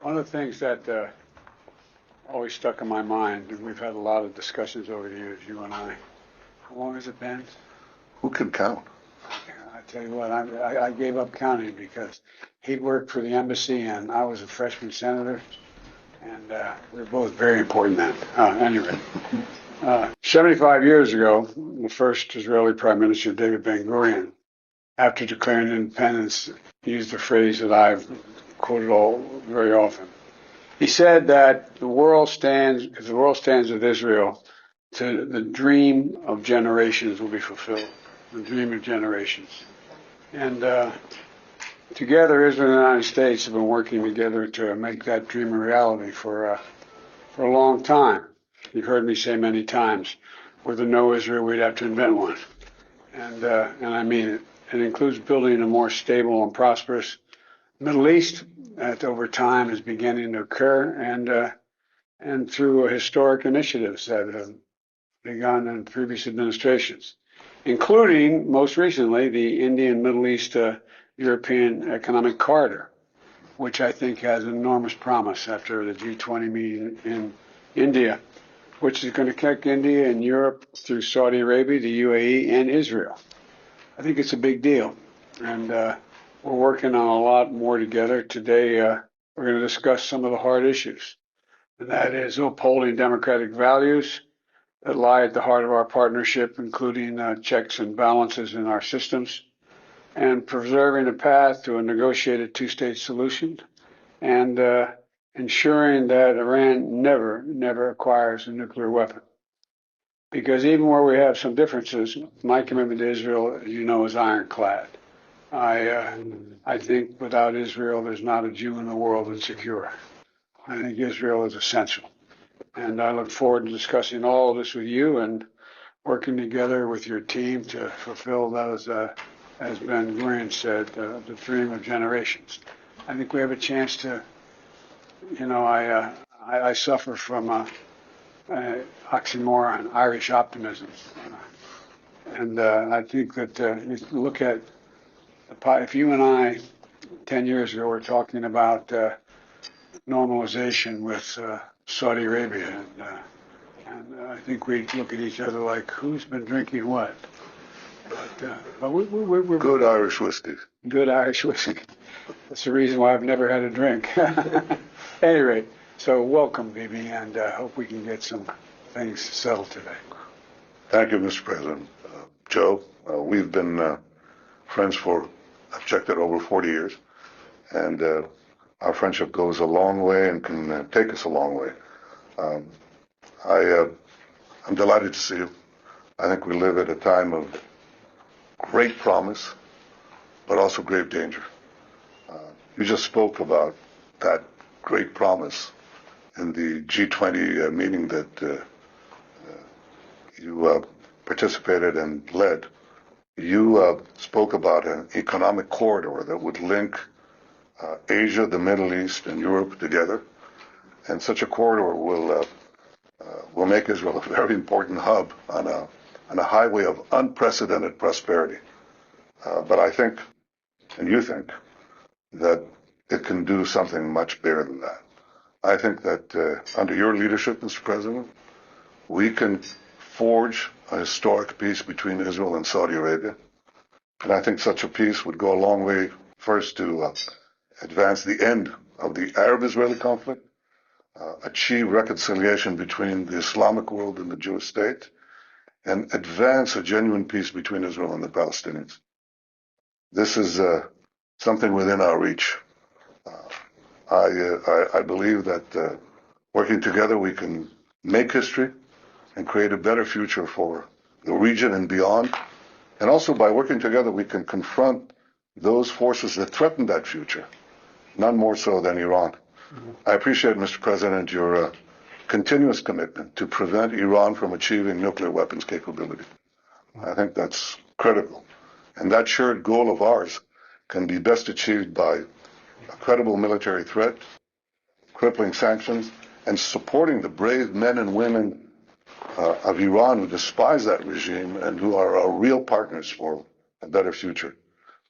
One of the things that always stuck in my mind, and we've had a lot of discussions over the years, you and I. How long has it been? Who can count? I tell you what, I gave up counting because he worked for the embassy and I was a freshman senator, and we were both very important then. Anyway, 75 years ago, the first Israeli Prime Minister, David Ben-Gurion, after declaring independence, used a phrase that I've quoted very often. He said that the world stands with Israel, to the dream of generations will be fulfilled. The dream of generations. And together, Israel and the United States have been working together to make that dream a reality for a long time. You've heard me say many times, with a no Israel, we'd have to invent one. And I mean it. It includes building a more stable and prosperous Middle East that over time is beginning to occur, and through historic initiatives that have begun in previous administrations, including most recently the Indian Middle East European Economic Corridor, which I think has enormous promise after the G20 meeting in India, which is going to connect India and Europe through Saudi Arabia, the UAE, and Israel. I think it's a big deal, and we're working on a lot more together. Today, we're going to discuss some of the hard issues, and that is upholding democratic values that lie at the heart of our partnership, including checks and balances in our systems, and preserving a path to a negotiated two-state solution, and ensuring that Iran never acquires a nuclear weapon. Because even where we have some differences, my commitment to Israel, as you know, is ironclad. I think without Israel, there's not a Jew in the world that's secure. I think Israel is essential. And I look forward to discussing all of this with you and working together with your team to fulfill those, as Ben-Gurion said, the dream of generations. I think we have a chance to, I suffer from oxymoron, Irish optimism. And I think that if you look at, if you and I 10 years ago were talking about normalization with Saudi Arabia, and I think we look at each other like, who's been drinking what? But we're good Irish whiskey. Good Irish whiskey. That's the reason why I've never had a drink. At any rate, so welcome, Bibi, and hope we can get some things settled today. Thank you, Mr. President. Joe, we've been friends for, I've checked it, over 40 years, and our friendship goes a long way and can take us a long way. I'm delighted to see you. I think we live at a time of great promise, but also grave danger. You just spoke about that great promise in the G20 meeting that you participated and led. You spoke about an economic corridor that would link Asia, the Middle East, and Europe together. And such a corridor will make Israel a very important hub on a highway of unprecedented prosperity. But I think, and you think, that it can do something much bigger than that. I think that under your leadership, Mr. President, we can forge a historic peace between Israel and Saudi Arabia. And I think such a peace would go a long way, first, to advance the end of the Arab-Israeli conflict, achieve reconciliation between the Islamic world and the Jewish state, and advance a genuine peace between Israel and the Palestinians. This is something within our reach. I believe that working together we can make history and create a better future for the region and beyond. And also by working together we can confront those forces that threaten that future, none more so than Iran. Mm-hmm. I appreciate, Mr. President, your continuous commitment to prevent Iran from achieving nuclear weapons capability. I think that's critical. And that shared goal of ours can be best achieved by a credible military threat, crippling sanctions, and supporting the brave men and women of Iran who despise that regime and who are our real partners for a better future.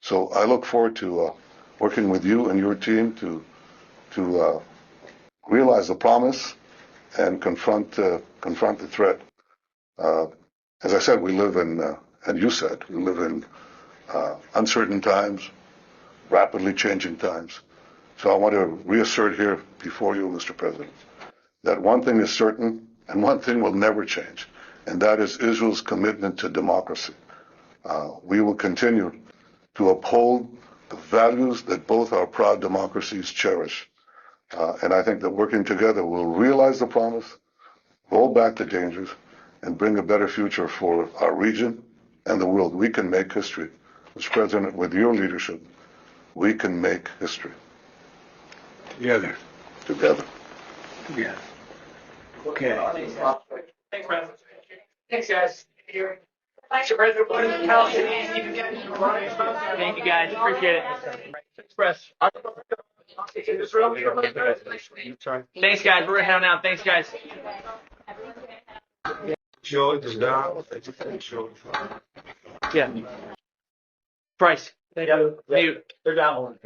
So I look forward to working with you and your team to realize the promise and confront the threat. As I said, we live in, and you said, we live in uncertain times, rapidly changing times. So I want to reassert here before you, Mr. President, that one thing is certain and one thing will never change, and that is Israel's commitment to democracy. We will continue to uphold the values that both our proud democracies cherish. And I think that working together we'll realize the promise, roll back the dangers, and bring a better future for our region and the world. We can make history. Mr. President, with your leadership, we can make history. Together. Together. Yeah. Okay. Thanks, President. Thanks, guys. Mr. President, thank you, guys. Appreciate it. Express. Thanks, guys. We're heading out. Thanks, guys. Yeah. Price. Mute. They're down.